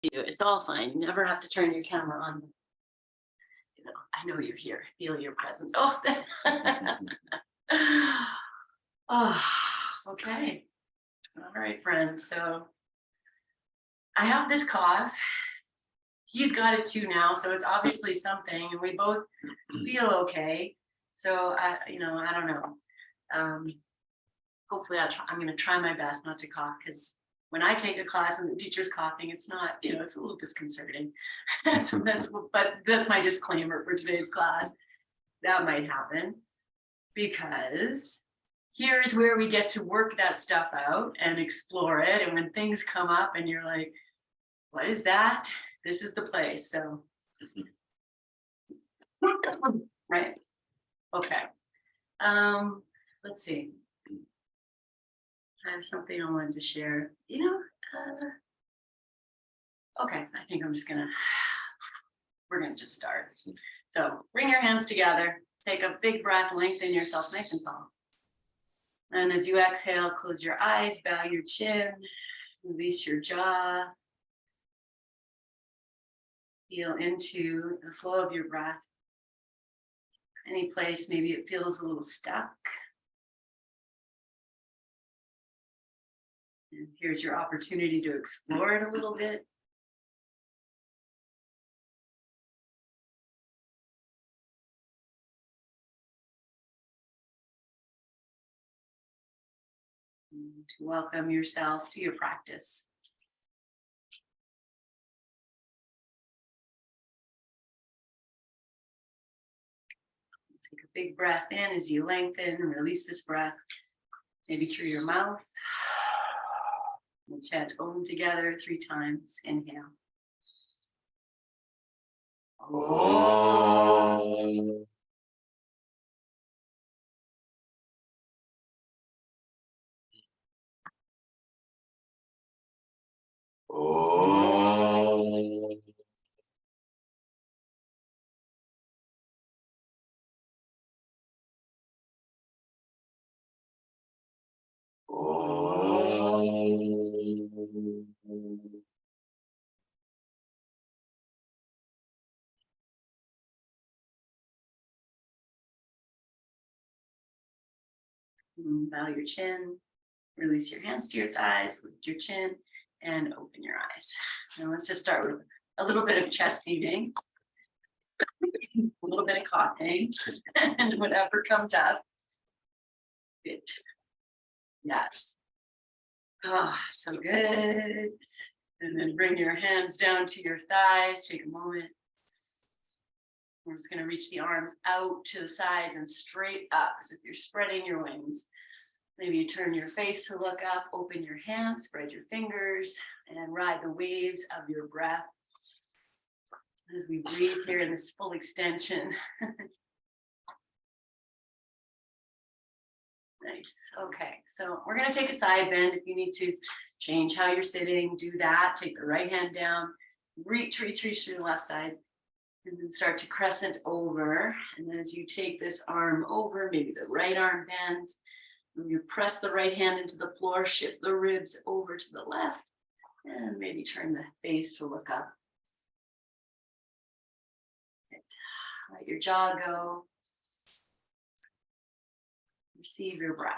It's all fine. You never have to turn your camera on. I know you're here. Feel your presence. Oh, oh, okay. All right, friends. So I have this cough. He's got it too now, so it's obviously something, and we both feel okay. So I don't know. Hopefully, I'm going to try my best not to cough, because when I take a class and the teacher's coughing, it's not, it's a little disconcerting. So but that's my disclaimer for today's class. That might happen, because here's where we get to work that stuff out and explore it. And when things come up and you're like, what is that? This is the place. So, right. Okay. Let's see. I have something I wanted to share. Okay, I think we're gonna just start. So bring your hands together, take a big breath, lengthen yourself nice and tall. And as you exhale, close your eyes, bow your chin, release your jaw. Feel into the flow of your breath. Any place maybe it feels a little stuck. And here's your opportunity to explore it a little bit. And to welcome yourself to your practice. Take a big breath in as you lengthen and release this breath, maybe through your mouth. We'll chant Om together 3 times. Inhale. Om. Om. Bow your chin, release your hands to your thighs, lift your chin, and open your eyes. Now let's just start with a little bit of chest beating, a little bit of coughing, and whatever comes up. Good. Yes. Oh, so good. And then bring your hands down to your thighs. Take a moment. We're just going to reach the arms out to the sides and straight up as if you're spreading your wings. Maybe you turn your face to look up, open your hands, spread your fingers, and ride the waves of your breath as we breathe here in this full extension. Nice. Okay, so we're going to take a side bend. If you need to change how you're sitting, do that. Take the right hand down, reach to the left side, and then start to crescent over. And then as you take this arm over, maybe the right arm bends, and you press the right hand into the floor, shift the ribs over to the left, and maybe turn the face to look up. Let your jaw go. Receive your breath.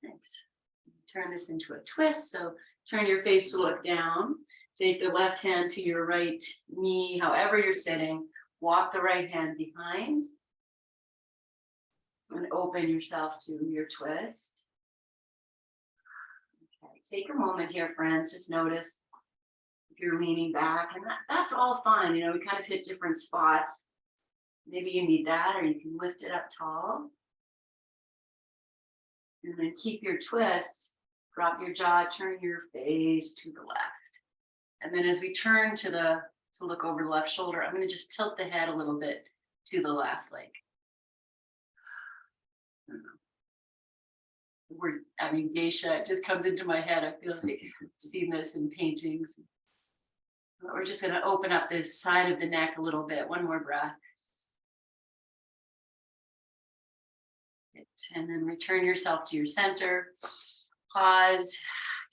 Thanks. Turn this into a twist. So turn your face to look down. Take the left hand to your right knee, however you're sitting. Walk the right hand behind. And open yourself to your twist. Okay, take a moment here, friends. Just notice if you're leaning back, and that's all fine. We kind of hit different spots. Maybe you need that, or you can lift it up tall. And then keep your twist, drop your jaw, turn your face to the left. And then as we turn to look over the left shoulder, I'm going to just tilt the head a little bit to the left, like, geisha, it just comes into my head. I feel like I've seen this in paintings. We're just going to open up this side of the neck a little bit. One more breath. And then return yourself to your center. Pause.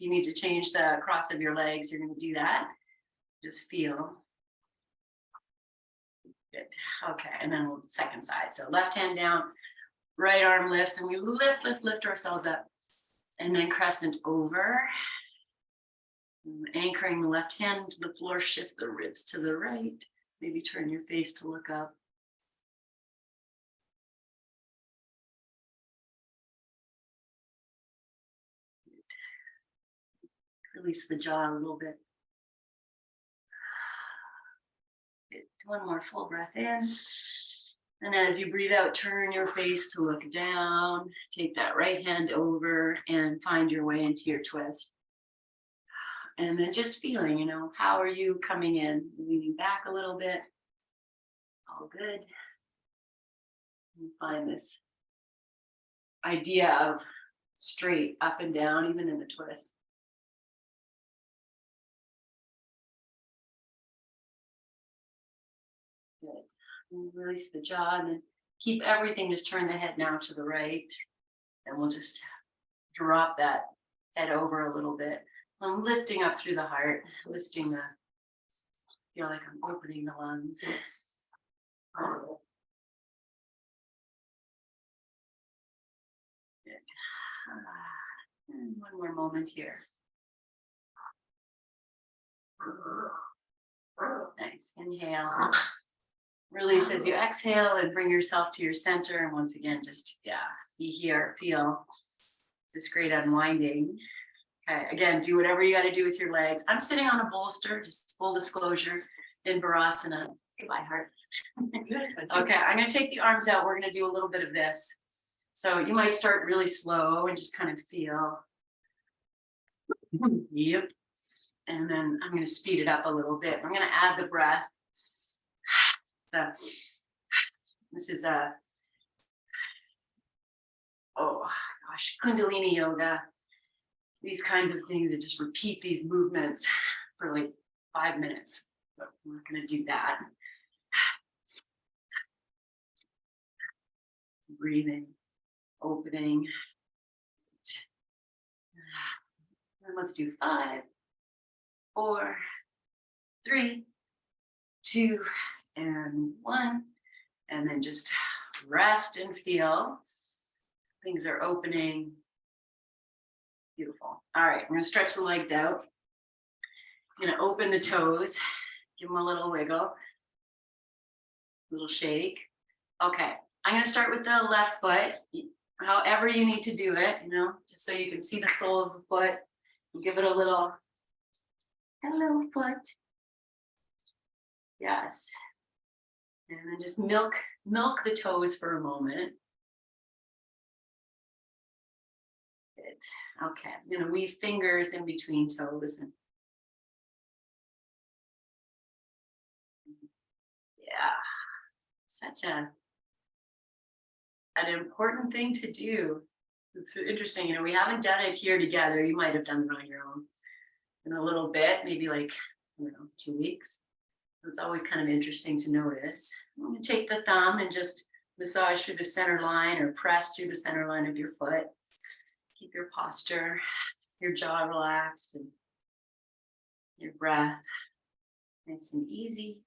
you need to change the cross of your legs, you're going to do that. Just feel. Good. Okay, and then we'll second side. So left hand down, right arm lifts, and we lift ourselves up. And then crescent over. Anchoring the left hand to the floor, shift the ribs to the right. Maybe turn your face to look up. Release the jaw a little bit. Good. One more full breath in. And as you breathe out, turn your face to look down. Take that right hand over and find your way into your twist. And then just feeling, you know, how are you coming in? Leaning back a little bit. All good. And find this idea of straight up and down, even in the twist. Good. And release the jaw and then keep everything, just turn the head now to the right. And we'll just drop that head over a little bit. I'm lifting up through the heart, lifting the, feel like I'm opening the lungs. Good. And one more moment here. Nice. Inhale. Release as you exhale and bring yourself to your center. And once again, just, be here, feel this great unwinding. Okay, again, do whatever you got to do with your legs. I'm sitting on a bolster, just full disclosure, in Virasana. Bye, heart. Okay, I'm going to take the arms out. We're going to do a little bit of this. So you might start really slow and just kind of feel. Yep. And then I'm going to speed it up a little bit. I'm going to add the breath. So this is Kundalini yoga. These kinds of things that just repeat these movements for like 5 minutes. But we're not going to do that. Breathing, opening. And let's do 5, 4, 3, 2, and 1. And then just rest and feel. Things are opening. Beautiful. All right, we're going to stretch the legs out. I'm going to open the toes, give them a little wiggle, little shake. Okay, I'm going to start with the left foot, however you need to do it, just so you can see the sole of the foot. And give it a little foot. Yes. And then just milk the toes for a moment. Good. Okay, I'm going to weave fingers in between toes. And such an important thing to do. It's interesting, we haven't done it here together. You might have done it on your own in a little bit, maybe like, 2 weeks. It's always kind of interesting to notice. I'm going to take the thumb and just massage through the center line or press through the center line of your foot. Keep your posture, your jaw relaxed, and your breath nice and easy.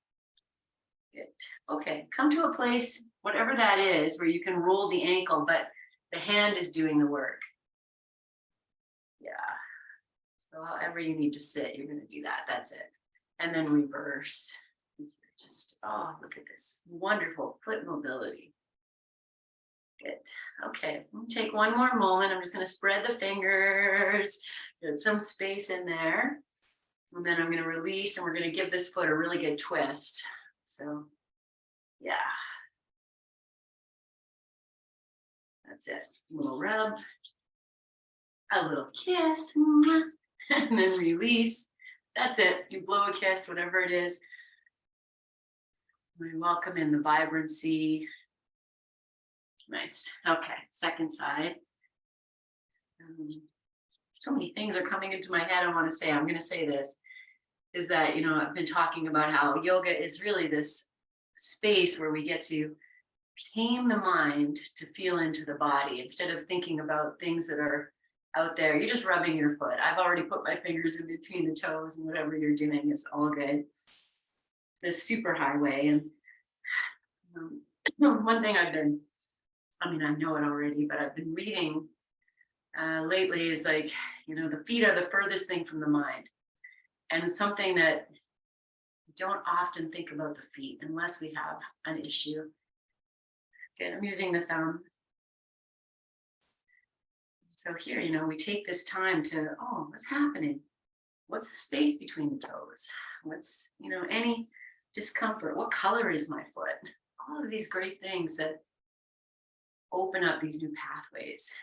Good. Okay, come to a place, whatever that is, where you can roll the ankle, but the hand is doing the work. Yeah. So however you need to sit, you're going to do that. That's it. And then reverse. Just, look at this. Wonderful foot mobility. Good. Okay, take one more moment. I'm just going to spread the fingers, get some space in there. And then I'm going to release, and we're going to give this foot a really good twist. So, yeah. That's it. A little rub, a little kiss, and then release. That's it. You blow a kiss, whatever it is. We welcome in the vibrancy. Nice. Okay, second side. So many things are coming into my head. I want to say, I'm going to say this, is that, I've been talking about how yoga is really this space where we get to tame the mind to feel into the body instead of thinking about things that are out there. You're just rubbing your foot. I've already put my fingers in between the toes, and whatever you're doing is all good. The super highway. And one thing I know it already, but I've been reading lately is like, the feet are the furthest thing from the mind. And something that don't often think about the feet unless we have an issue. Okay, I'm using the thumb. So here, we take this time to, what's happening? What's the space between the toes? What's, any discomfort? What color is my foot? All of these great things that open up these new pathways.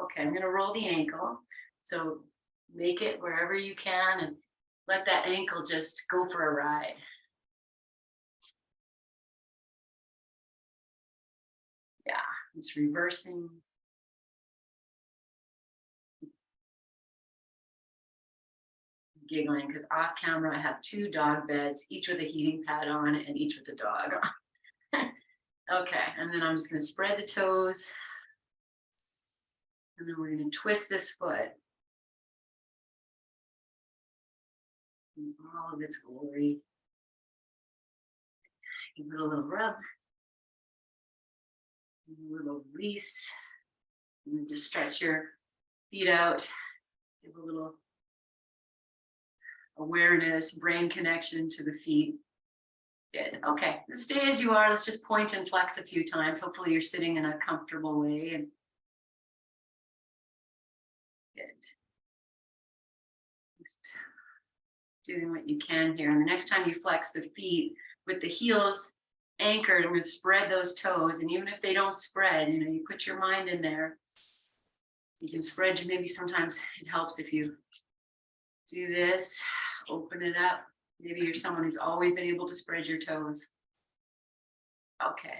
Okay, I'm going to roll the ankle. So make it wherever you can and let that ankle just go for a ride. Yeah, just reversing. Giggling because off camera I have 2 dog beds, each with a heating pad on and each with a dog on. Okay, and then I'm just going to spread the toes. And then we're going to twist this foot in all of its glory. Give it a little rub, a little release, and then just stretch your feet out. Give a little awareness, brain connection to the feet. Good. Okay, let's stay as you are. Let's just point and flex a few times. Hopefully you're sitting in a comfortable way. And good. Just doing what you can here. And the next time you flex the feet with the heels anchored, I'm going to spread those toes. And even if they don't spread, you put your mind in there. You can spread. Maybe sometimes it helps if you do this, open it up. Maybe you're someone who's always been able to spread your toes. Okay,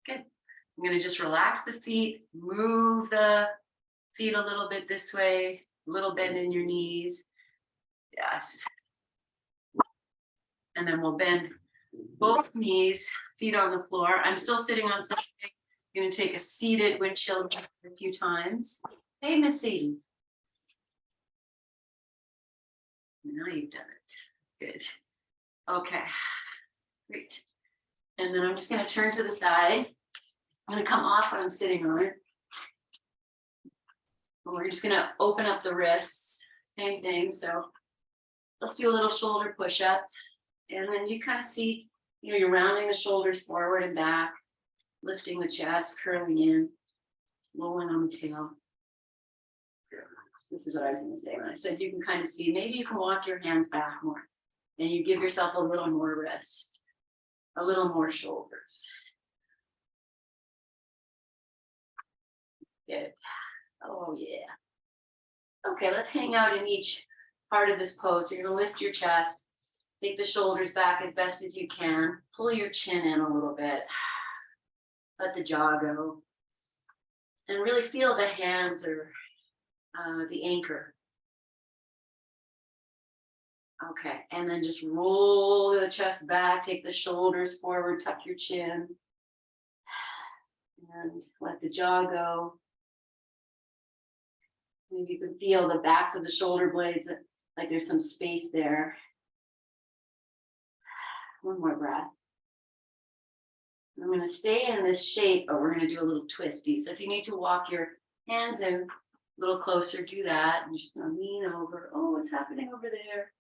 good. I'm going to just relax the feet, move the feet a little bit this way, a little bend in your knees. Yes. And then we'll bend both knees, feet on the floor. I'm still sitting on something. I'm going to take a seated windshield a few times. Hey, Miss Sadie. Now you've done it. Good. Okay. Great. And then I'm just going to turn to the side. I'm going to come off what I'm sitting on. And we're just going to open up the wrists. Same thing. So let's do a little shoulder push up. And then you kind of see, you're rounding the shoulders forward and back, lifting the chest, curling in, lowering on the tail. This is what I was going to say when I said you can kind of see, maybe you can walk your hands back more and you give yourself a little more wrist, a little more shoulders. Good. Oh, yeah. Okay, let's hang out in each part of this pose. So you're going to lift your chest, take the shoulders back as best as you can, pull your chin in a little bit, let the jaw go, and really feel the hands or the anchor. Okay, and then just roll the chest back, take the shoulders forward, tuck your chin, and let the jaw go. Maybe you can feel the backs of the shoulder blades, like there's some space there. One more breath. I'm going to stay in this shape, but we're going to do a little twisty. So if you need to walk your hands in a little closer, do that. I'm just going to lean over. Oh, what's happening over there?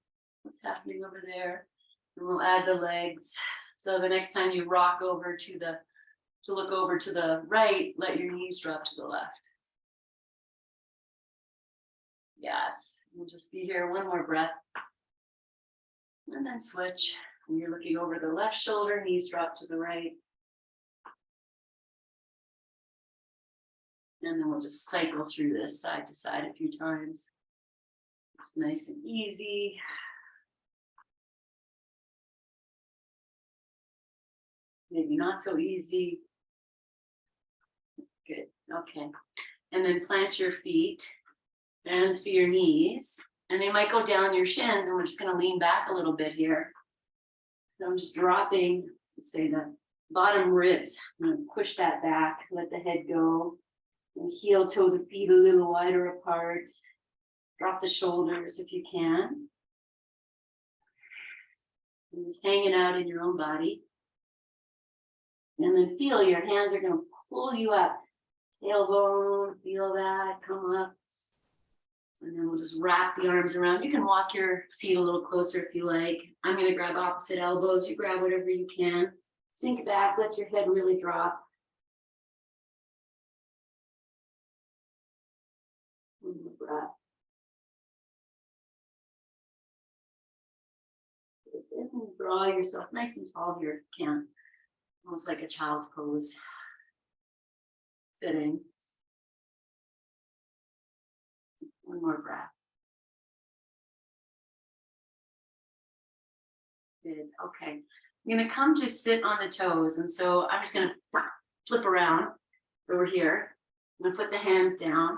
What's happening over there? And we'll add the legs. So the next time you rock over to look over to the right, let your knees drop to the left. Yes, we'll just be here. One more breath. And then switch. And you're looking over the left shoulder, knees drop to the right. And then we'll just cycle through this side to side a few times. It's nice and easy. Maybe not so easy. Good. Okay. And then plant your feet, hands to your knees, and they might go down your shins, and we're just going to lean back a little bit here. So I'm just dropping, let's say, the bottom ribs. I'm going to push that back, let the head go. And heel toe the feet a little wider apart. Drop the shoulders if you can. And just hanging out in your own body. And then feel your hands are going to pull you up. Tailbone, feel that, come up. And then we'll just wrap the arms around. You can walk your feet a little closer if you like. I'm going to grab opposite elbows. You grab whatever you can. Sink back, let your head really drop. One more breath. And draw yourself nice and tall here if you can. Almost like a child's pose. Fitting. One more breath. Good. Okay. I'm going to come to sit on the toes. And so I'm just going to flip around over here. I'm going to put the hands down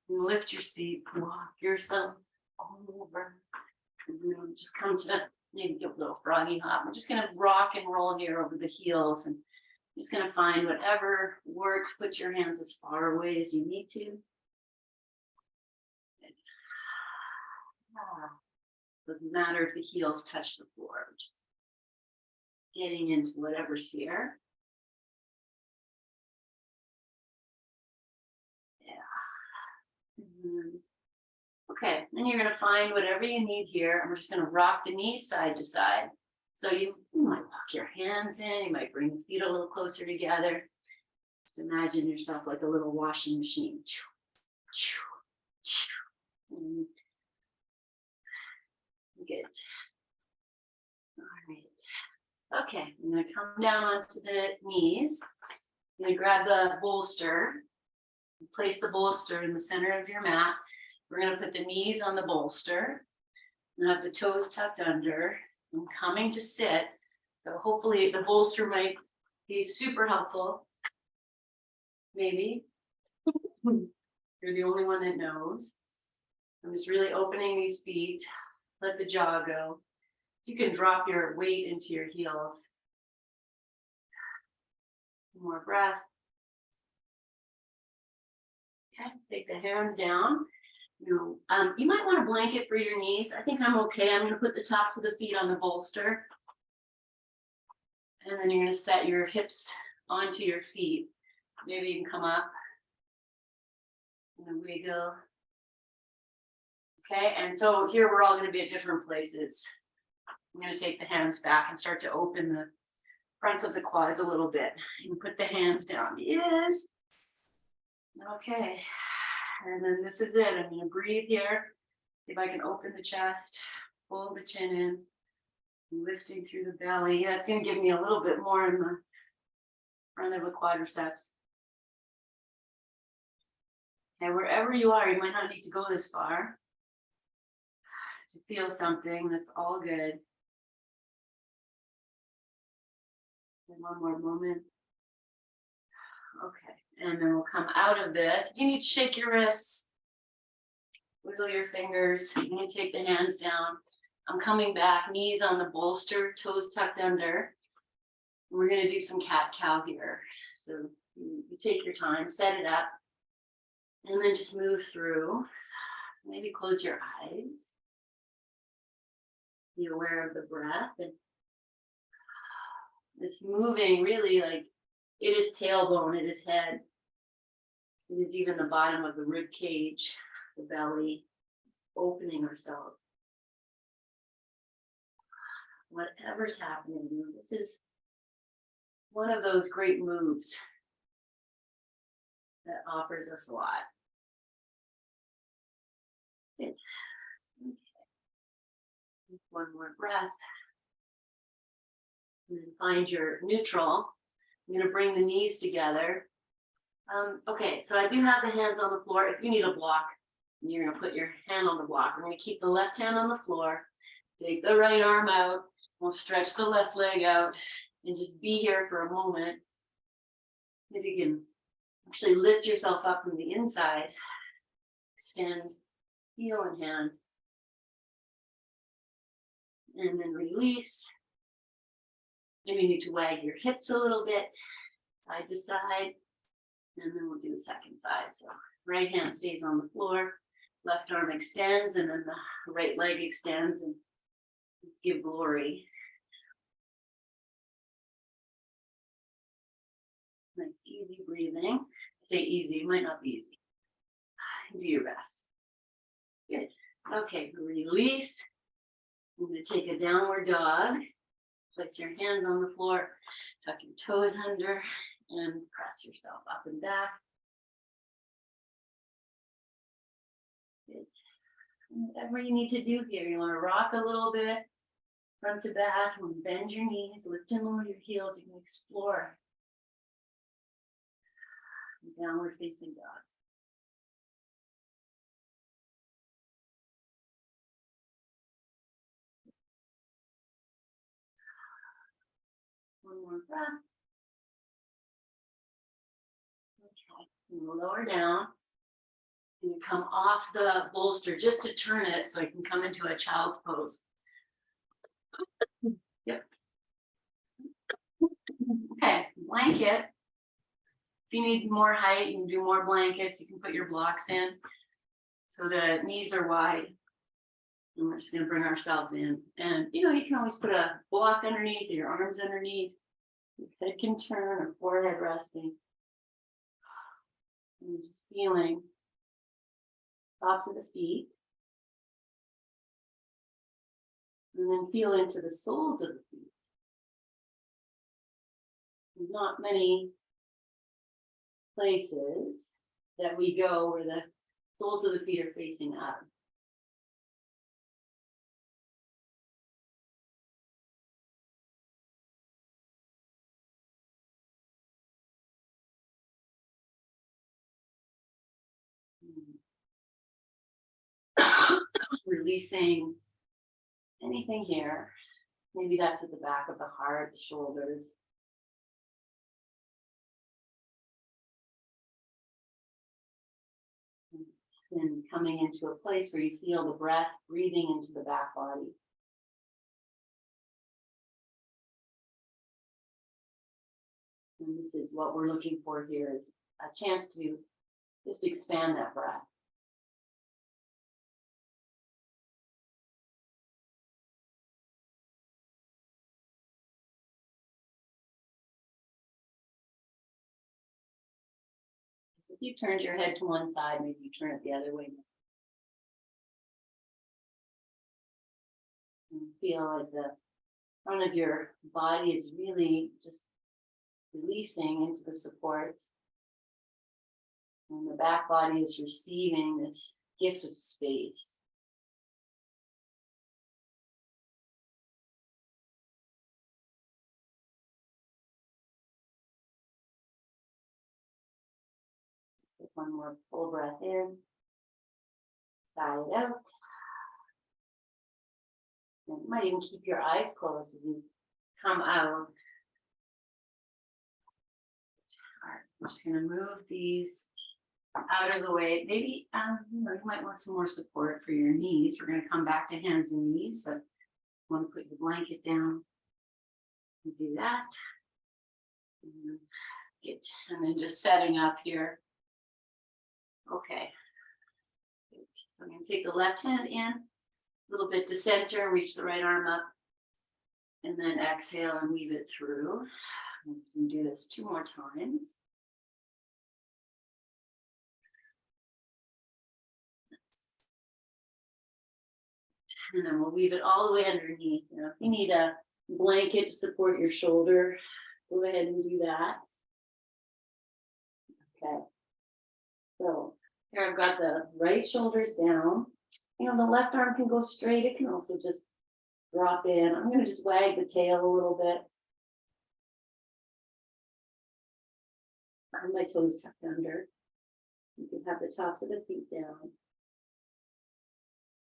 and lift your seat. Walk yourself over. And just come to maybe do a little froggy hop. I'm just going to rock and roll here over the heels. And I'm just going to find whatever works. Put your hands as far away as you need to. Doesn't matter if the heels touch the floor. Just getting into whatever's here. Yeah. Okay, then you're going to find whatever you need here. I'm just going to rock the knees side to side. So you might walk your hands in. You might bring the feet a little closer together. Just imagine yourself like a little washing machine. Good. All right. Okay, I'm going to come down onto the knees. I'm going to grab the bolster. Place the bolster in the center of your mat. We're going to put the knees on the bolster. And have the toes tucked under. I'm coming to sit. So hopefully the bolster might be super helpful. Maybe. You're the only one that knows. I'm just really opening these feet. Let the jaw go. You can drop your weight into your heels. One more breath. Okay, take the hands down. You might want a blanket for your knees. I think I'm okay. I'm going to put the tops of the feet on the bolster. And then you're going to set your hips onto your feet. Maybe you can come up. And wiggle. Okay, and so here we're all going to be at different places. I'm going to take the hands back and start to open the fronts of the quads a little bit. And put the hands down. Yes. Okay. And then this is it. I'm going to breathe here. See if I can open the chest, pull the chin in, lifting through the belly. That's going to give me a little bit more in the front of the quadriceps. And wherever you are, you might not need to go this far to feel something. That's all good. And one more moment. Okay. And then we'll come out of this. You need to shake your wrists, wiggle your fingers. You need to take the hands down. I'm coming back, knees on the bolster, toes tucked under. And we're going to do some cat-cow here. So you take your time, set it up, and then just move through. Maybe close your eyes. Be aware of the breath. And it's moving really like it is tailbone, it is head. It is even the bottom of the rib cage, the belly, opening ourselves. Whatever's happening, this is one of those great moves that offers us a lot. Good. Okay. One more breath. And then find your neutral. I'm going to bring the knees together. Okay, so I do have the hands on the floor. If you need a block, you're going to put your hand on the block. I'm going to keep the left hand on the floor. Take the right arm out. We'll stretch the left leg out and just be here for a moment. If you can actually lift yourself up from the inside, extend heel and hand, and then release. Maybe you need to wag your hips a little bit, side to side. And then we'll do the second side. So right hand stays on the floor, left arm extends, and then the right leg extends, and let's give glory. Nice, easy breathing. I say easy, it might not be easy. Do your best. Good. Okay, release. I'm going to take a downward dog. Place your hands on the floor, tuck your toes under, and press yourself up and back. Good. And whatever you need to do here, you want to rock a little bit, front to back, you want to bend your knees, lift and lower your heels. You can explore. Downward facing dog. One more breath. Okay, and we'll lower down. And you come off the bolster just to turn it so I can come into a child's pose. Yep. Okay, blanket. If you need more height, you can do more blankets. You can put your blocks in so the knees are wide. And we're just going to bring ourselves in. And you know, you can always put a block underneath, or your arms underneath. Your head can turn, or forehead resting. And just feeling tops of the feet. And then feel into the soles of the feet. There's not many places that we go where the soles of the feet are facing up. Releasing anything here. Maybe that's at the back of the heart, the shoulders. And coming into a place where you feel the breath breathing into the back body. And this is what we're looking for here, is a chance to just expand that breath. If you turned your head to one side, maybe you turn it the other way. And feel like the front of your body is really just releasing into the supports. And the back body is receiving this gift of space. Take one more full breath in, sigh it out. And you might even keep your eyes closed as you come out. All right, I'm just going to move these out of the way. Maybe you might want some more support for your knees. We're going to come back to hands and knees. So you want to put your blanket down and do that. And then just setting up here. Okay. I'm going to take the left hand in, a little bit to center, reach the right arm up, and then exhale and weave it through. We can do this 2 more times. And then we'll weave it all the way underneath. Now, if you need a blanket to support your shoulder, go ahead and do that. Okay. So here I've got the right shoulders down. You know, the left arm can go straight. It can also just drop in. I'm going to just wag the tail a little bit. My toes tucked under. You can have the tops of the feet down.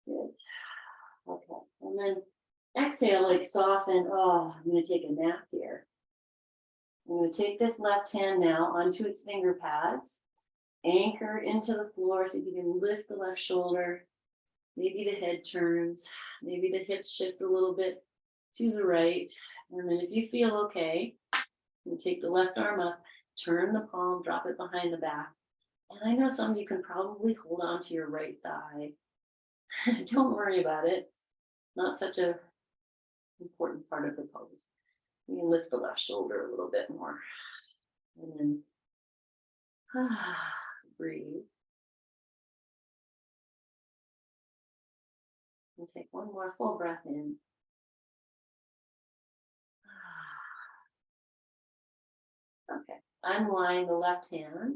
Good. Okay. And then exhale, like soften. Oh, I'm going to take a nap here. I'm going to take this left hand now onto its finger pads. Anchor into the floor so you can lift the left shoulder. Maybe the head turns. Maybe the hips shift a little bit to the right. And then if you feel okay, you take the left arm up, Turn the palm, drop it behind the back. And I know some of you can probably hold on to your right thigh. Don't worry about it. Not such a important part of the pose. You can lift the left shoulder a little bit more. And then breathe. And take one more full breath in. Okay, unwind the left hand,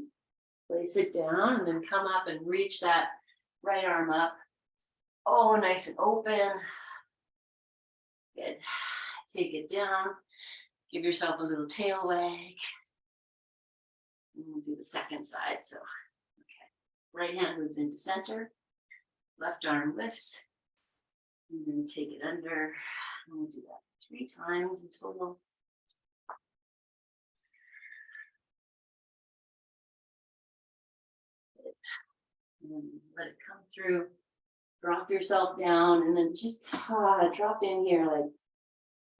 place it down, and then come up and reach that right arm up. Oh, nice and open. Good. Take it down. Give yourself a little tail wag. And we'll do the second side. So, okay. Right hand moves into center. Left arm lifts. And then take it under. And we'll do that 3 times in total. And then let it come through. Drop yourself down and then just drop in here like,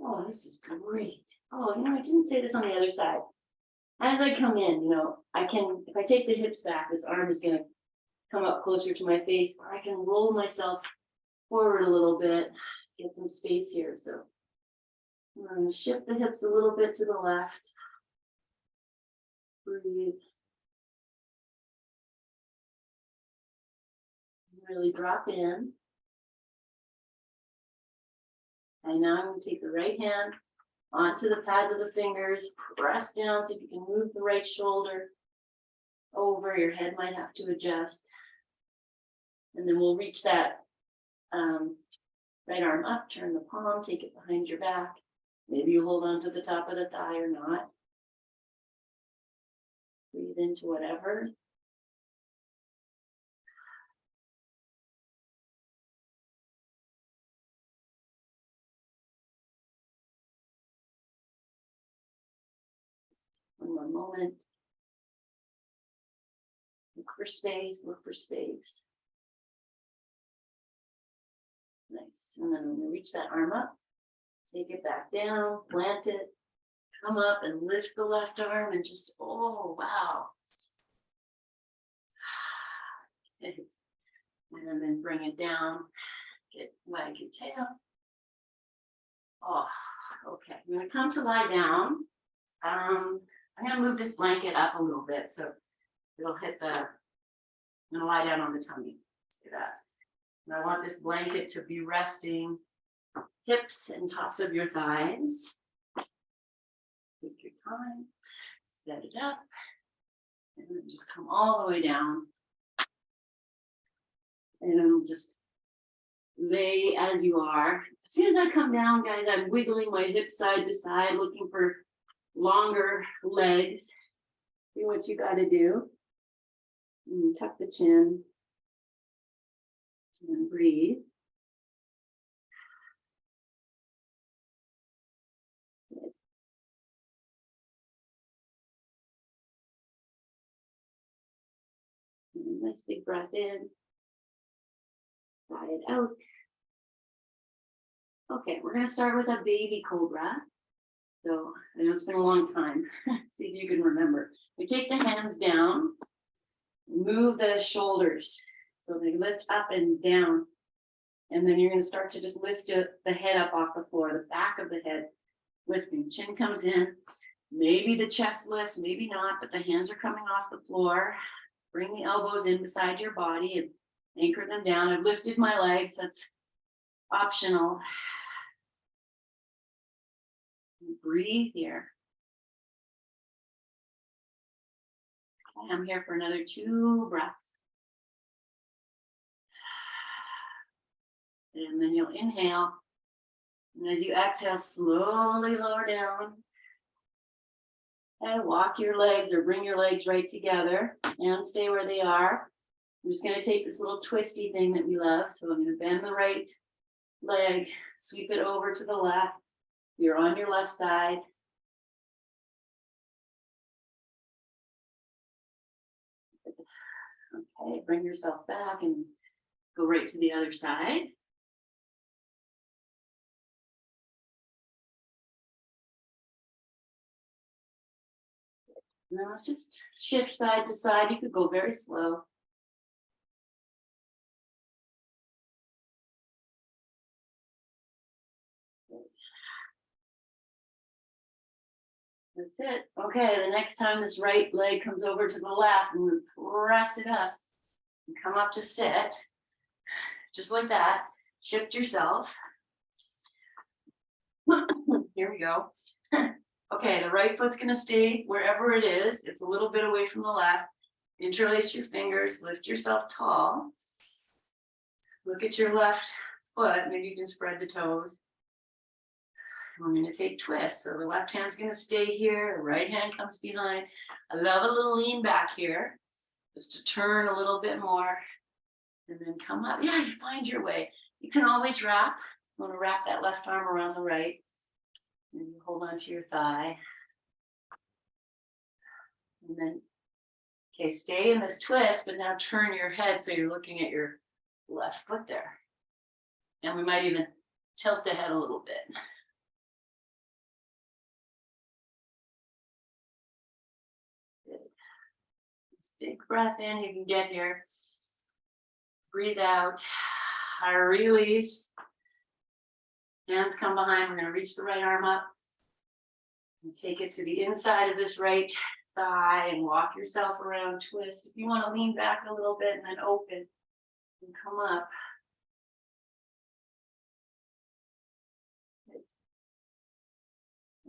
oh, this is great. Oh, I didn't say this on the other side. As I come in, I can, if I take the hips back, this arm is going to come up closer to my face, or I can roll myself forward a little bit, get some space here. So I'm going to shift the hips a little bit to the left. Breathe. Really drop in. And now I'm going to take the right hand onto the pads of the fingers, press down so if you can move the right shoulder over. Your head might have to adjust. And then we'll reach that right arm up, turn the palm, take it behind your back. Maybe you hold on to the top of the thigh or not. Breathe into whatever. One more moment. Look for space, look for space. Nice. And then I'm going to reach that arm up, take it back down, plant it, come up and lift the left arm and just, oh, wow. And then bring it down, wag your tail. Oh, okay. I'm going to come to lie down. I'm going to move this blanket up a little bit so it'll hit I'm going to lie down on the tummy. Let's do that. And I want this blanket to be resting hips and tops of your thighs. Take your time, set it up, and then just come all the way down. And just lay as you are. As soon as I come down, guys, I'm wiggling my hips side to side, looking for longer legs. Do what you got to do. And tuck the chin. And breathe. Good. And nice big breath in. Sigh it out. Okay, we're going to start with a baby cobra. So I know it's been a long time. See if you can remember. We take the hands down, move the shoulders so they lift up and down. And then you're going to start to just lift the head up off the floor, the back of the head lifting. Chin comes in. Maybe the chest lifts, maybe not, but the hands are coming off the floor. Bring the elbows in beside your body and anchor them down. I've lifted my legs. That's optional. Breathe here. Okay, I'm here for another 2 breaths. And then you'll inhale. And as you exhale, slowly lower down. And walk your legs or bring your legs right together and stay where they are. I'm just going to take this little twisty thing that we love. So I'm going to bend the right leg, sweep it over to the left. You're on your left side. Okay, bring yourself back and go right to the other side. And then let's just shift side to side. You could go very slow. That's it. Okay, the next time this right leg comes over to the left, and we press it up and come up to sit. Just like that. Shift yourself. Here we go. Okay, the right foot's gonna stay wherever it is. It's a little bit away from the left. Interlace your fingers, lift yourself tall. Look at your left foot. Maybe you can spread the toes. We're going to take twists. So the left hand's going to stay here. The right hand comes behind. I love a little lean back here. Just to turn a little bit more. And then come up. Yeah, you find your way. You can always wrap. You want to wrap that left arm around the right. And you hold on to your thigh. And then, okay, stay in this twist, but now turn your head so you're looking at your left foot there. And we might even tilt the head a little bit. Big breath in, you can get here. Breathe out. Release. Hands come behind. We're going to reach the right arm up. And take it to the inside of this right thigh and walk yourself around, twist. If you want to lean back a little bit and then open and come up.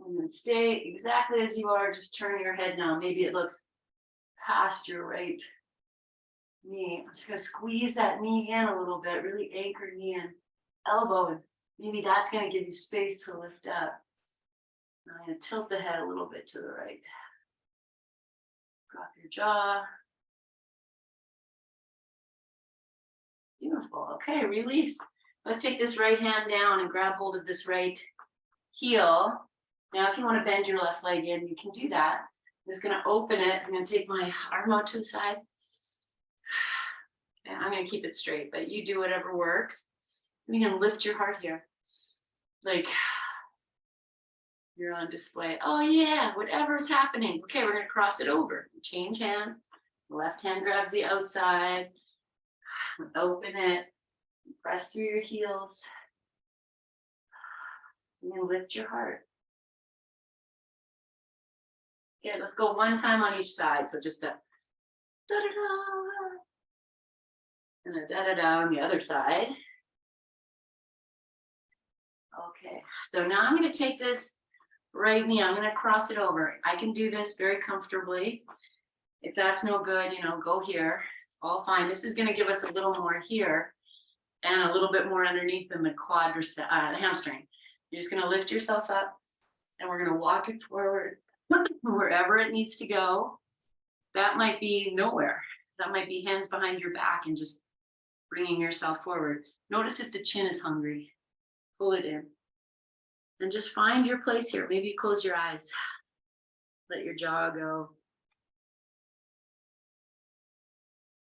And then stay exactly as you are. Just turn your head now. Maybe it looks past your right knee. I'm just going to squeeze that knee in a little bit, really anchor knee in, elbow, and maybe that's going to give you space to lift up. I'm going to tilt the head a little bit to the right. Drop your jaw. Beautiful. Okay, release. Let's take this right hand down and grab hold of this right heel. Now, if you want to bend your left leg in, you can do that. I'm just going to open it. I'm going to take my arm out to the side. And I'm going to keep it straight, but you do whatever works. You can lift your heart here. Like you're on display. Oh yeah, whatever's happening. Okay, we're going to cross it over. Change hands. Left hand grabs the outside. Open it. Press through your heels. And then lift your heart. Okay, let's go one time on each side. So just a da-da-da. And a da-da-da on the other side. Okay, so now I'm going to take this right knee. I'm going to cross it over. I can do this very comfortably. If that's no good, go here. It's all fine. This is going to give us a little more here and a little bit more underneath the hamstring. You're just going to lift yourself up and we're going to walk it forward wherever it needs to go. That might be nowhere. That might be hands behind your back and just bringing yourself forward. Notice if the chin is hungry. Pull it in. And just find your place here. Maybe you close your eyes. Let your jaw go.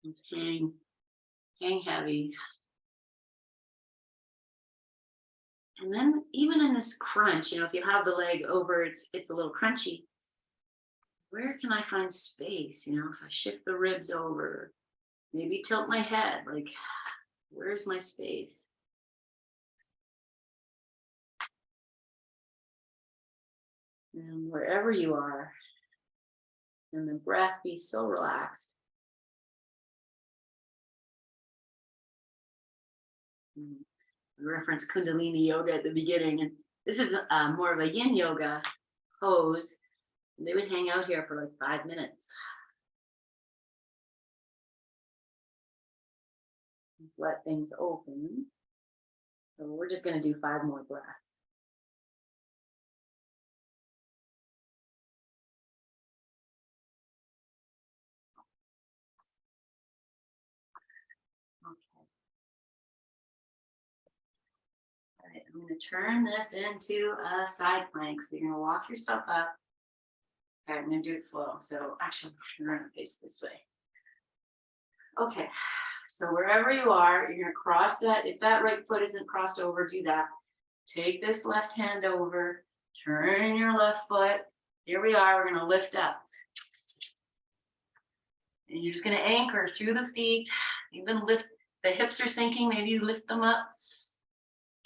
Just hang heavy. And then even in this crunch, if you have the leg over, it's a little crunchy. Where can I find space? If I shift the ribs over, maybe tilt my head, like, where's my space? And wherever you are, and the breath be so relaxed. I referenced Kundalini yoga at the beginning, and this is more of a yin yoga pose. And they would hang out here for like 5 minutes. Let's let things open. So we're just going to do 5 more breaths. I'm going to turn this into a side plank. So you're going to walk yourself up. Okay, I'm going to do it slow. So actually, I'm going to face this way. Okay, so wherever you are, you're going to cross that. If that right foot isn't crossed over, do that. Take this left hand over, turn your left foot. Here we are. We're going to lift up. And you're just going to anchor through the feet, even lift, the hips are sinking, maybe you lift them up.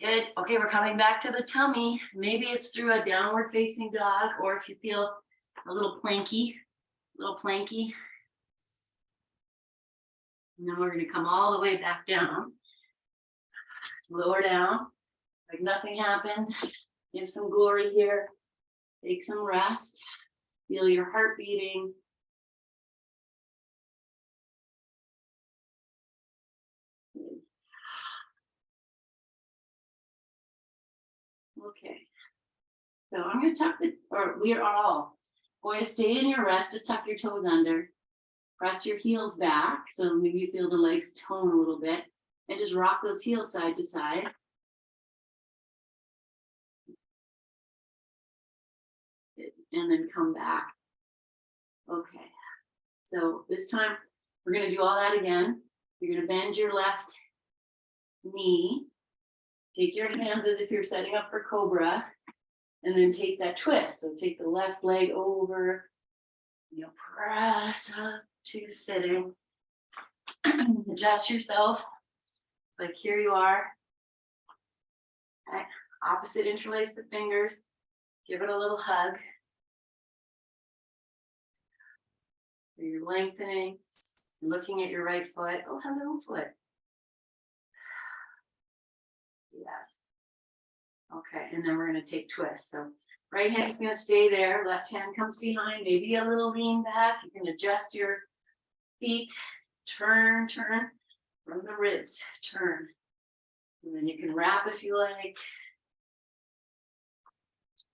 Good. Okay, we're coming back to the tummy. Maybe it's through a downward facing dog, or if you feel a little planky. And then we're going to come all the way back down. Lower down, like nothing happened. Give some glory here. Take some rest. Feel your heart beating. Okay. So I'm going to tuck we are all going to stay in your rest. Just tuck your toes under. Press your heels back. So maybe you feel the legs tone a little bit. And just rock those heels side to side. And then come back. Okay. So this time we're going to do all that again. You're going to bend your left knee. Take your hands as if you're setting up for cobra. And then take that twist. So take the left leg over. You'll press up to sitting. Adjust yourself. Like here you are. Okay. Opposite, interlace the fingers. Give it a little hug. So you're lengthening. Looking at your right foot. Oh, hello, foot. Yes. Okay, and then we're going to take twists. So right hand's going to stay there. Left hand comes behind. Maybe a little lean back. You can adjust your feet. Turn from the ribs. Turn. And then you can wrap if you like.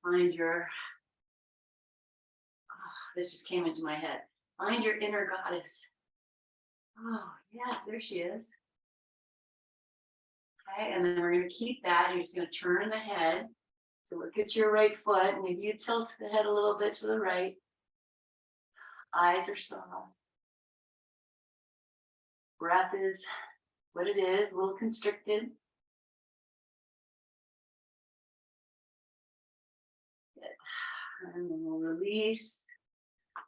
Find your, this just came into my head. Find your inner goddess. Oh, yes, there she is. Okay, and then we're going to keep that. You're just going to turn the head to look at your right foot. Maybe you tilt the head a little bit to the right. Eyes are soft. Breath is what it is, a little constricted. Good. And then we'll release.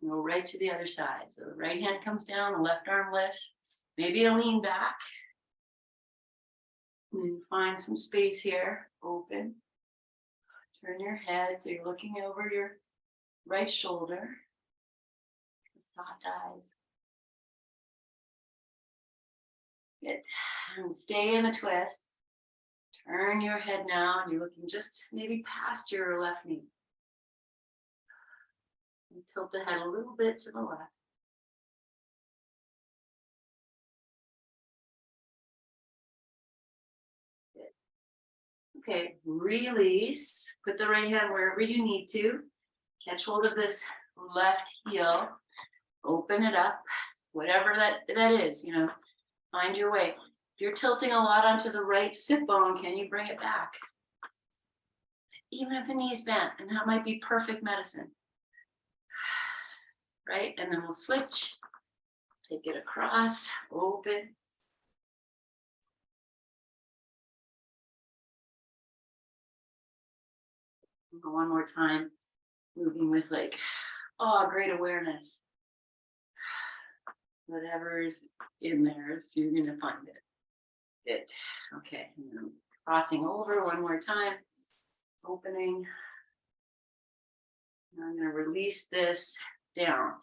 And go right to the other side. So the right hand comes down, the left arm lifts. Maybe a lean back. And find some space here. Open. Turn your head so you're looking over your right shoulder. Soft eyes. Good. And stay in the twist. Turn your head now, and you're looking just maybe past your left knee. And tilt the head a little bit to the left. Good. Okay, release. Put the right hand wherever you need to. Catch hold of this left heel. Open it up. Whatever that is, you know, find your way. If you're tilting a lot onto the right sit bone, can you bring it back? Even if the knee's bent, and that might be perfect medicine. Right? And then we'll switch. Take it across, open. Go one more time, moving with like, oh, great awareness. Whatever's in there, you're going to find it. Good. Okay. And then crossing over one more time. Opening. And I'm going to release this down.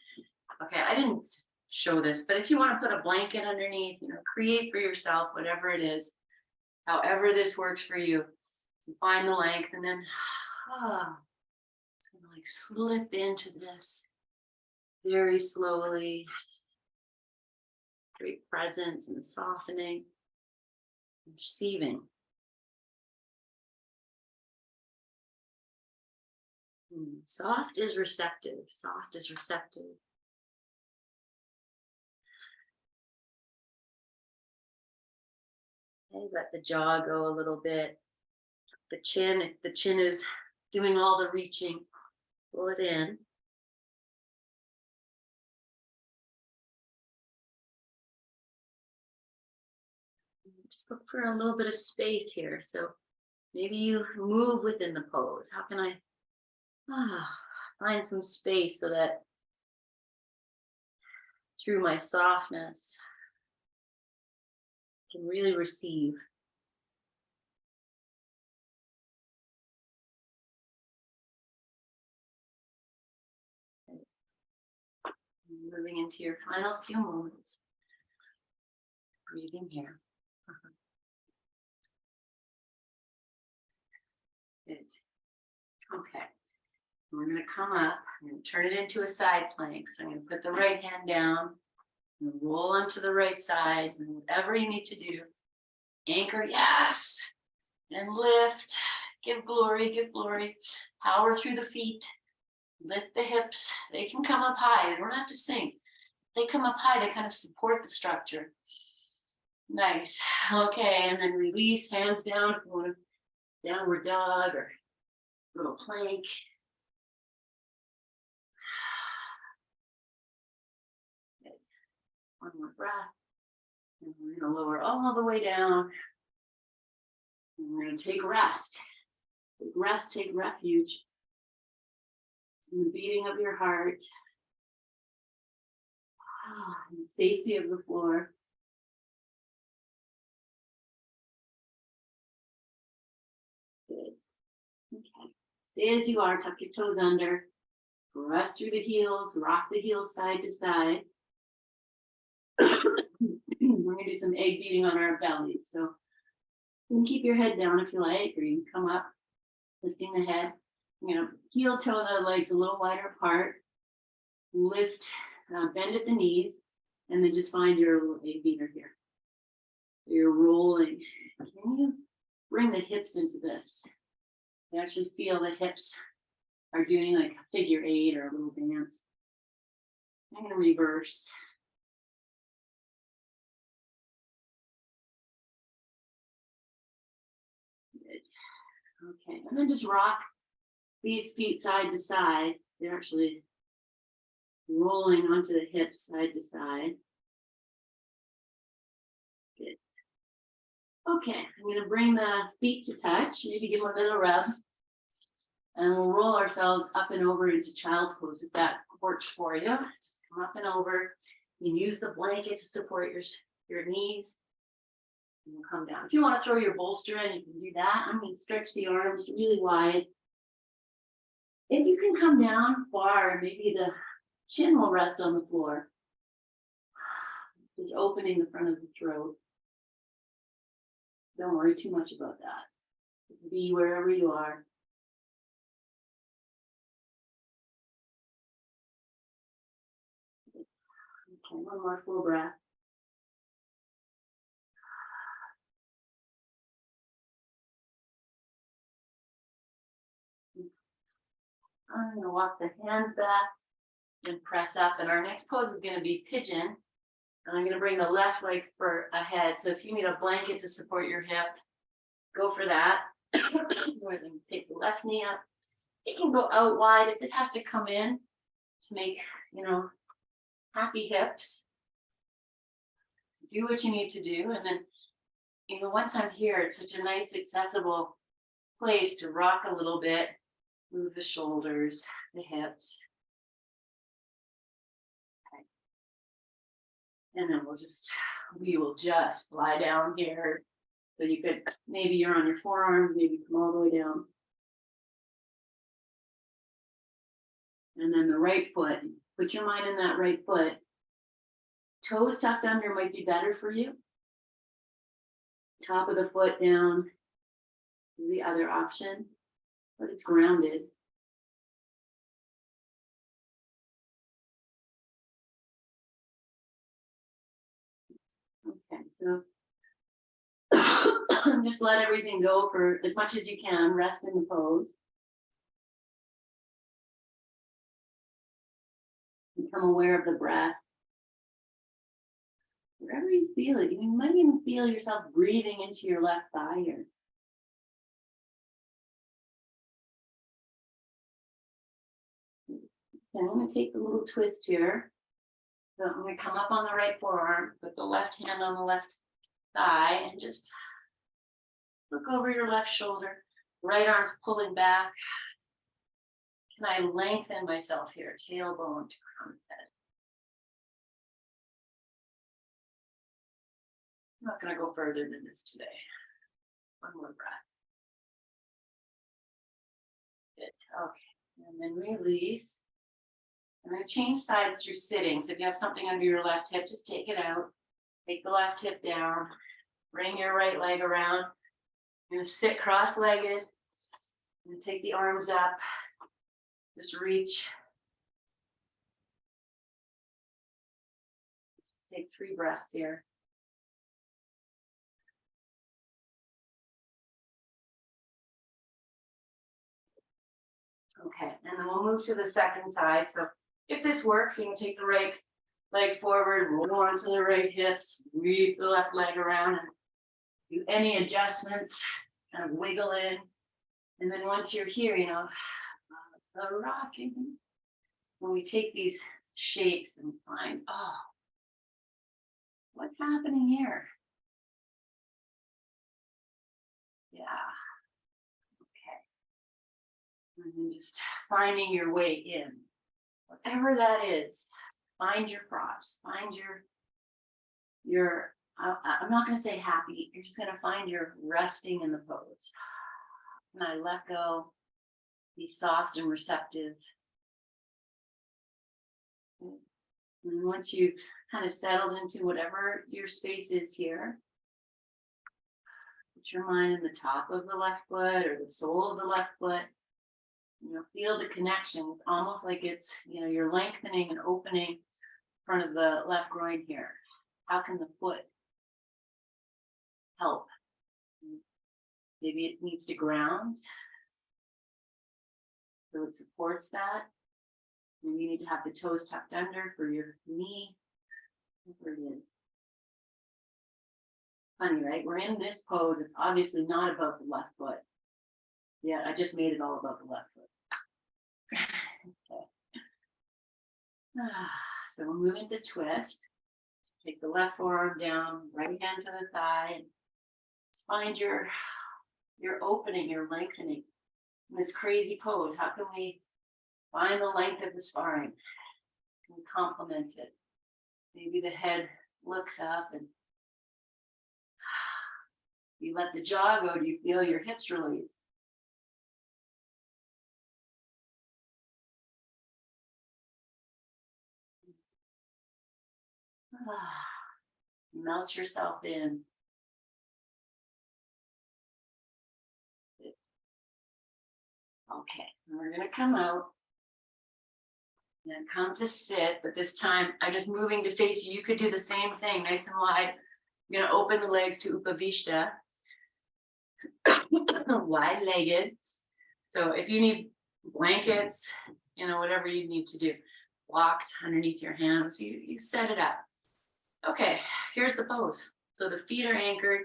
Okay, I didn't show this, but if you want to put a blanket underneath, you know, create for yourself whatever it is, however this works for you. You find the length, and then it's going to like slip into this very slowly. Great presence and softening, and receiving. Soft is receptive. Soft is receptive. Okay, let the jaw go a little bit. The chin, if the chin is doing all the reaching, pull it in. Just look for a little bit of space here. So maybe you move within the pose. How can I find some space so that through my softness, can really receive. Moving into your final few moments. Breathing here. Good. Okay. We're going to come up and turn it into a side plank. So I'm going to put the right hand down and roll onto the right side. And whatever you need to do, anchor, yes, and lift. Give glory, power through the feet. Lift the hips. They can come up high. They don't have to sink. They come up high. They kind of support the structure. Nice. Okay, and then release, hands down. If you want to downward dog or little plank. Okay. One more breath. And we're going to lower all the way down. And we're going to take rest. Take rest, take refuge in the beating of your heart. And the safety of the floor. Good. Okay. Stay as you are, tuck your toes under. Press through the heels, rock the heels side to side. We're going to do some egg beating on our bellies. So you can keep your head down if you like, or you can come up, lifting the head. You know, heel toe the legs a little wider apart. Lift, bend at the knees, and then just find your little egg beater here. So you're rolling. Can you bring the hips into this? You actually feel the hips are doing like a figure 8 or a little dance. I'm going to reverse. Good. Okay, and then just rock these feet side to side. They're actually rolling onto the hips side to side. Good. Okay, I'm going to bring the feet to touch. Maybe give them a little rub. And we'll roll ourselves up and over into child's pose if that works for you. Just come up and over. You can use the blanket to support your knees. And we'll come down. If you want to throw your bolster in, you can do that. I'm going to stretch the arms really wide. If you can come down far, maybe the chin will rest on the floor. Just opening the front of the throat. Don't worry too much about that. Just be wherever you are. Okay, one more full breath. I'm going to walk the hands back and press up. And our next pose is going to be pigeon. And I'm going to bring the left leg ahead. So if you need a blanket to support your hip, go for that. Or then take the left knee up. It can go out wide if it has to come in to make, happy hips. Do what you need to do. And then, once I'm here, it's such a nice, accessible place to rock a little bit. Move the shoulders, the hips. Okay. And then we will just lie down here. So you could, maybe you're on your forearms, maybe come all the way down. And then the right foot, put your mind in that right foot. Toes tucked under might be better for you. Top of the foot down is the other option, but it's grounded. Okay, so just let everything go for as much as you can. Rest in the pose. Become aware of the breath. Wherever you feel it, you might even feel yourself breathing into your left thigh here. Okay, I'm going to take a little twist here. So I'm going to come up on the right forearm, put the left hand on the left thigh, and just look over your left shoulder. Right arm's pulling back. Can I lengthen myself here? Tailbone to crown of head. not going to go further than this today. One more breath. Good. Okay. And then release. I'm going to change sides through sitting. So if you have something under your left hip, just take it out. Take the left hip down. Bring your right leg around. You're going to sit cross-legged. And take the arms up. Just reach. Just take 3 breaths here. Okay, and then we'll move to the second side. So if this works, you can take the right leg forward, roll onto the right hips, weave the left leg around, and do any adjustments, kind of wiggle in. And then once you're here, the rocking. When we take these shapes and find, oh, what's happening here? Yeah. And then just finding your way in, whatever that is. Find your props. Find your. I'm not going to say happy. You're just going to find your resting in the pose. And I let go. Be soft and receptive. And once you've kind of settled into whatever your space is here, put your mind in the top of the left foot or the sole of the left foot. Feel the connection. It's almost like it's, you're lengthening and opening in front of the left groin here. How can the foot help? Maybe it needs to ground, so it supports that. Maybe you need to have the toes tucked under for your knee. Whatever it is. Funny, right? We're in this pose. It's obviously not about the left foot. Yeah, I just made it all about the left foot. Okay. So we'll move into twist. Take the left forearm down, right hand to the thigh, and just find your opening, your lengthening in this crazy pose. How can we find the length of the spine? Can we complement it? Maybe the head looks up and you let the jaw go. Do you feel your hips release? Melt yourself in. Okay, and we're going to come out and come to sit, but this time I'm just moving to face you. You could do the same thing, nice and wide. You're going to open the legs to Upavishta, wide-legged. So if you need blankets, whatever you need to do, blocks underneath your hands, you set it up. Okay, here's the pose. So the feet are anchored,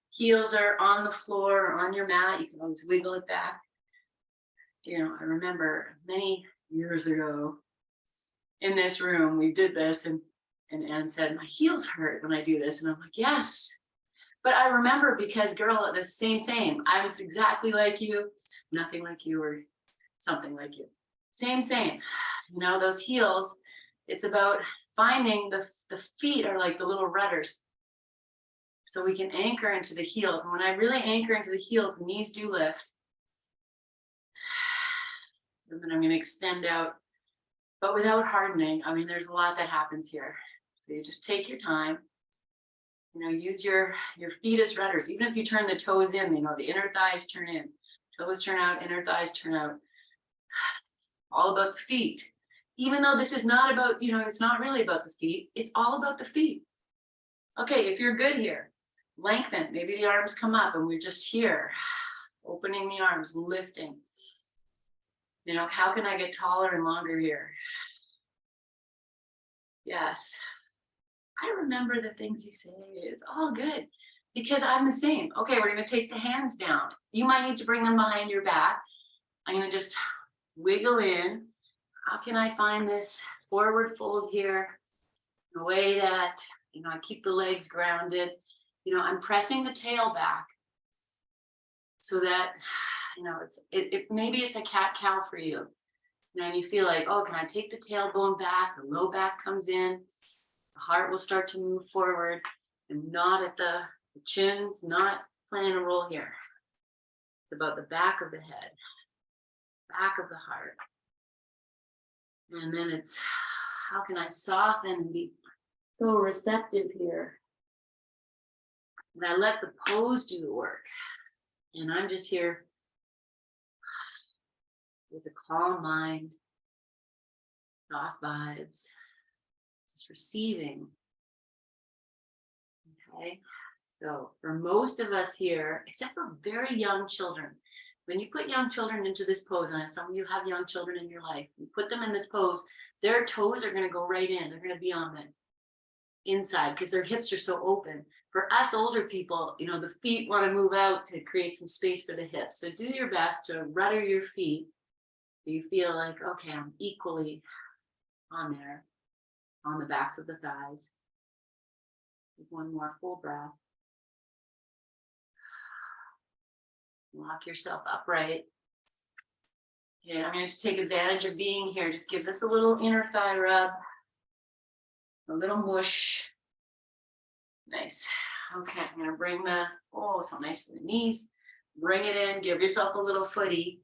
heels are on the floor or on your mat. You can always wiggle it back. I remember many years ago in this room, we did this and Anne said, my heels hurt when I do this. And I'm like, yes. But I remember because girl, the same. I was exactly like you, nothing like you or something like you. Same. Those heels, it's about finding the feet are like the little rudders. So we can anchor into the heels. And when I really anchor into the heels, the knees do lift. And then I'm going to extend out, but without hardening. I mean, there's a lot that happens here. So you just take your time. Use your feet as rudders. Even if you turn the toes in, the inner thighs turn in. Toes turn out, inner thighs turn out. All about the feet. Even though this is not about, it's not really about the feet. It's all about the feet. Okay, if you're good here, lengthen. Maybe the arms come up and we're just here. Opening the arms, lifting. How can I get taller and longer here? Yes. I remember the things you say. It's all good because I'm the same. Okay, we're going to take the hands down. You might need to bring them behind your back. I'm going to just wiggle in. How can I find this forward fold here in a way that, I keep the legs grounded. I'm pressing the tail back so that, maybe it's a cat-cow for you. And you feel like, oh, can I take the tailbone back? The low back comes in. The heart will start to move forward and not at the The chin's not playing a role here. It's about the back of the head, back of the heart. And then it's, how can I soften and be so receptive here? And I let the pose do the work. And I'm just here with a calm mind, soft vibes, just receiving. Okay, so for most of us here, except for very young children, when you put young children into this pose, and some of you have young children in your life, you put them in this pose, their toes are going to go right in. They're going to be on the inside because their hips are so open. For us older people, you know, the feet want to move out to create some space for the hips. So do your best to rudder your feet. You feel like, okay, I'm equally on there, on the backs of the thighs. One more full breath. Lock yourself upright. Okay, I'm going to take advantage of being here. Just give this a little inner thigh rub, a little mush. Nice. Okay, I'm going to bring the, oh, so nice for the knees. Bring it in, give yourself a little footy.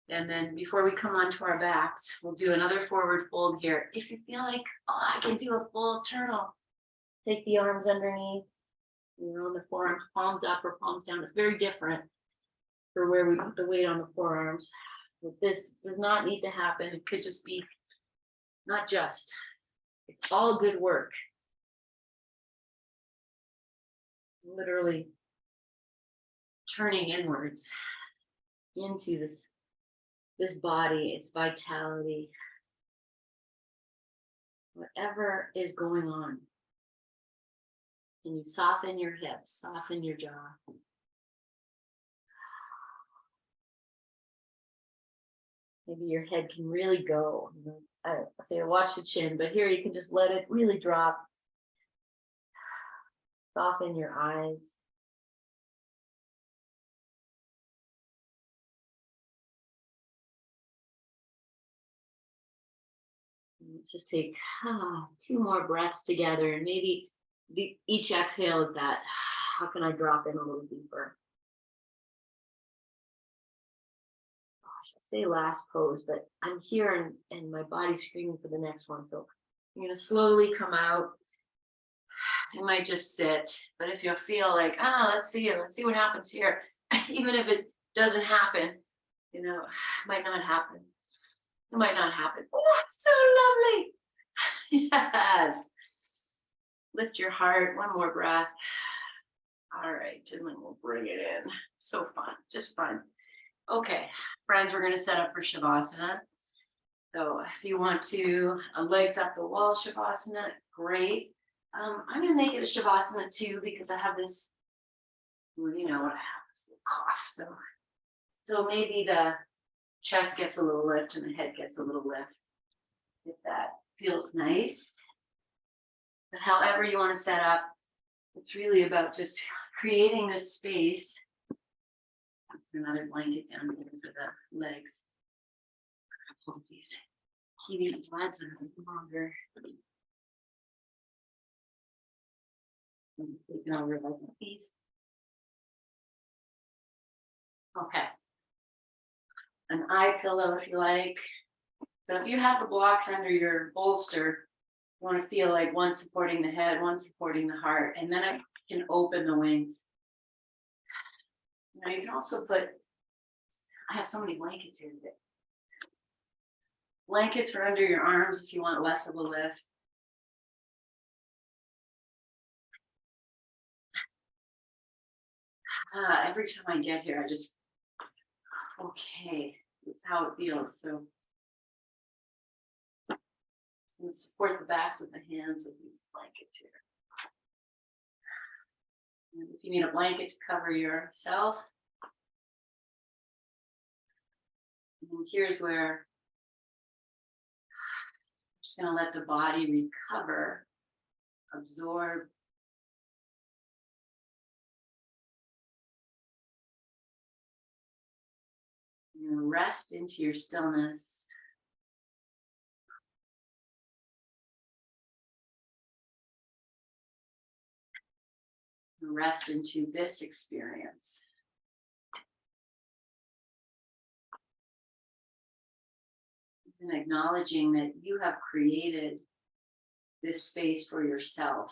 And then before we come onto our backs, we'll do another forward fold here. If you feel like, oh, I can do a full turtle, take the arms underneath, you know, the forearms, palms up or palms down. It's very different for where we put the weight on the forearms. But this does not need to happen. It could just be, not just, it's all good work. Literally turning inwards into this body, its vitality, whatever is going on. And you soften your hips, soften your jaw. Maybe your head can really go. You know, I say watch the chin, but here you can just let it really drop. Soften your eyes. Let's just take 2 more breaths together, and maybe each exhale is that, how can I drop in a little deeper? Gosh, I say last pose, but I'm here and my body's screaming for the next one. So I'm going to slowly come out. I might just sit, but if you feel like, let's see what happens here. Even if it doesn't happen, you know, it might not happen. It might not happen. Oh, it's so lovely. Yes. Lift your heart. One more breath. All right, and then we'll bring it in. So fun, just fun. Okay, friends, we're going to set up for Shavasana. So if you want to, legs up the wall Shavasana, great. I'm going to make it a Shavasana too, because I have this, you know, I have this little cough. So maybe the chest gets a little lift and the head gets a little lift, if that feels nice. But however you want to set up, it's really about just creating this space. Another blanket down here for the legs. Hold these heating slides a little longer. Taking over like these. Okay. An eye pillow if you like. So if you have the blocks under your bolster, you want to feel like one supporting the head, one supporting the heart, and then I can open the wings. Now you can also put, I have so many blankets here today. Blankets for under your arms if you want less of a lift. Every time I get here, I just, okay, that's how it feels. So let's support the backs of the hands of these blankets here. And if you need a blanket to cover yourself, and here's where I'm just going to let the body recover, absorb. And rest into your stillness. Rest into this experience. And acknowledging that you have created this space for yourself.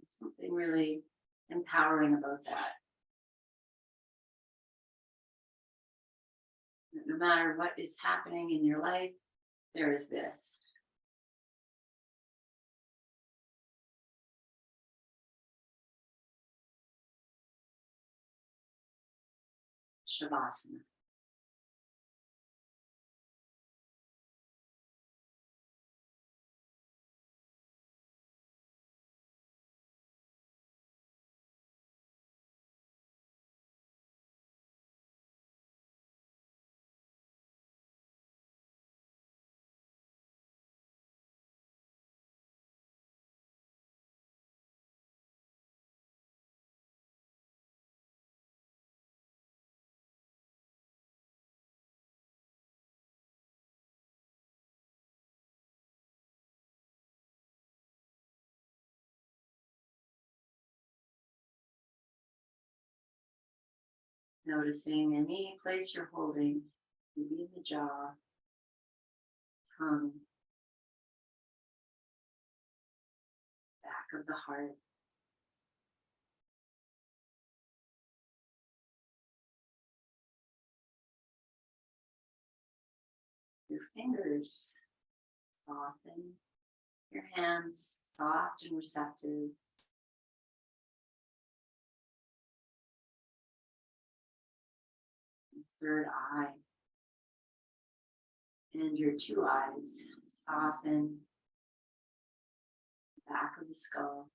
Something really empowering about that. No matter what is happening in your life, there is this. Shavasana. Noticing any place you're holding, maybe in the jaw, tongue, back of the heart. Your fingers soften, your hands soft and receptive. Third eye and your two eyes soften, back of the skull.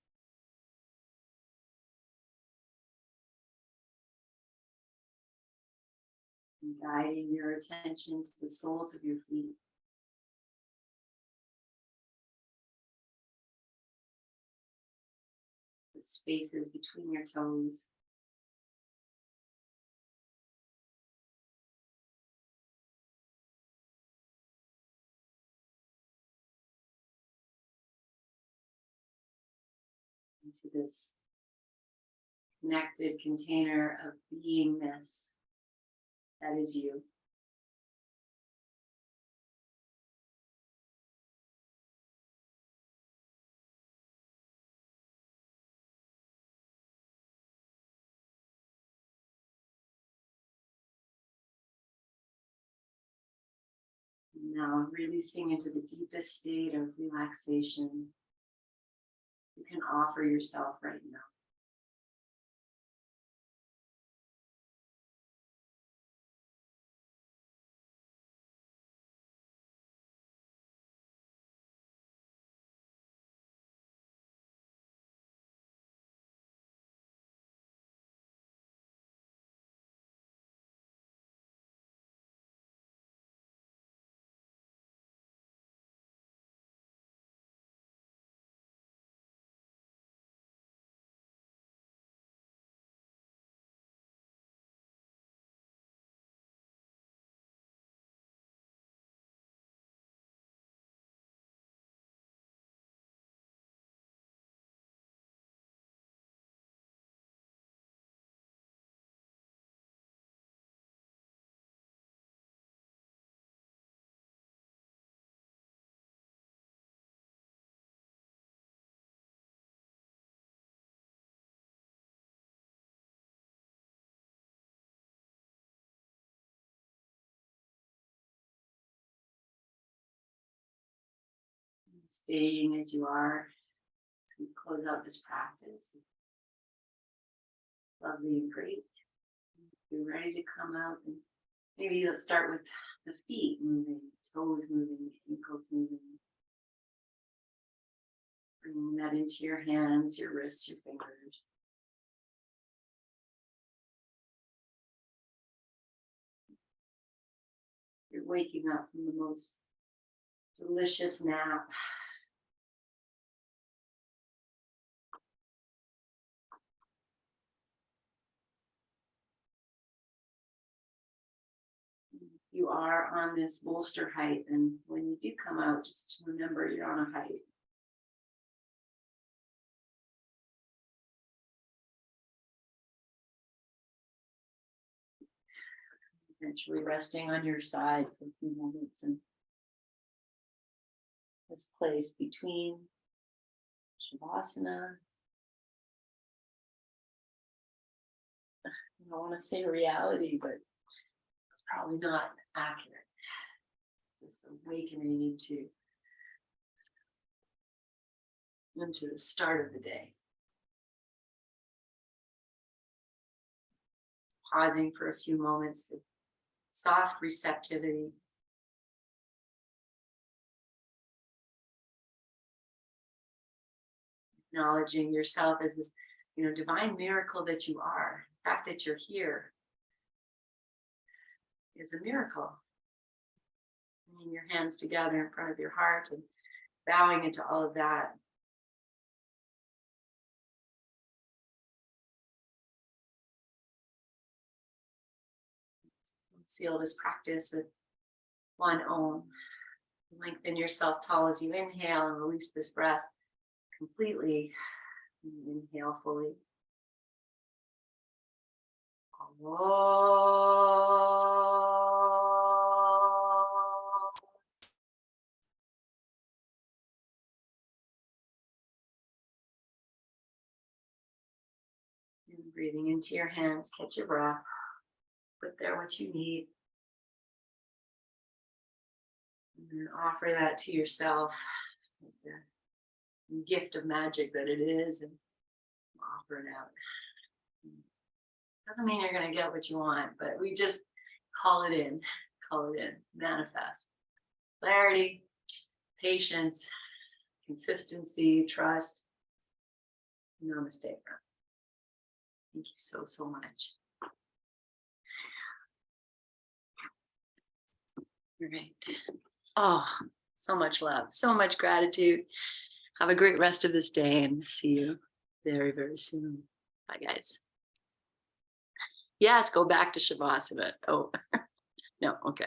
And guiding your attention to the soles of your feet. The spaces between your toes. Into this connected container of beingness that is you. Now releasing into the deepest state of relaxation you can offer yourself right now. Staying as you are as we close out this practice. Lovely and great. You're ready to come out, and maybe let's start with the feet moving, toes moving, ankles moving. Bringing that into your hands, your wrists, your fingers. You're waking up from the most delicious nap. you are on this bolster height, and when you do come out, just remember you're on a height. Eventually resting on your side for a few moments and this place between Shavasana. I don't want to say reality, but it's probably not accurate. This awakening into the start of the day. Pausing for a few moments, soft receptivity. Acknowledging yourself as this, divine miracle that you are. The fact that you're here is a miracle. Bringing your hands together in front of your heart and bowing into all of that. Seal this practice with one Om. Lengthen yourself tall as you inhale and release this breath completely. Inhale fully. And breathing into your hands, catch your breath. Put there what you need. And then offer that to yourself, the gift of magic that it is, and offer it out. Doesn't mean you're going to get what you want, but we just call it in, manifest. Clarity, patience, consistency, trust. Namaste. Thank you so, so much. All right. Oh, so much love, so much gratitude. Have a great rest of this day and see you very, very soon. Bye, guys. Yes, go back to Shavasana. Oh, no, okay.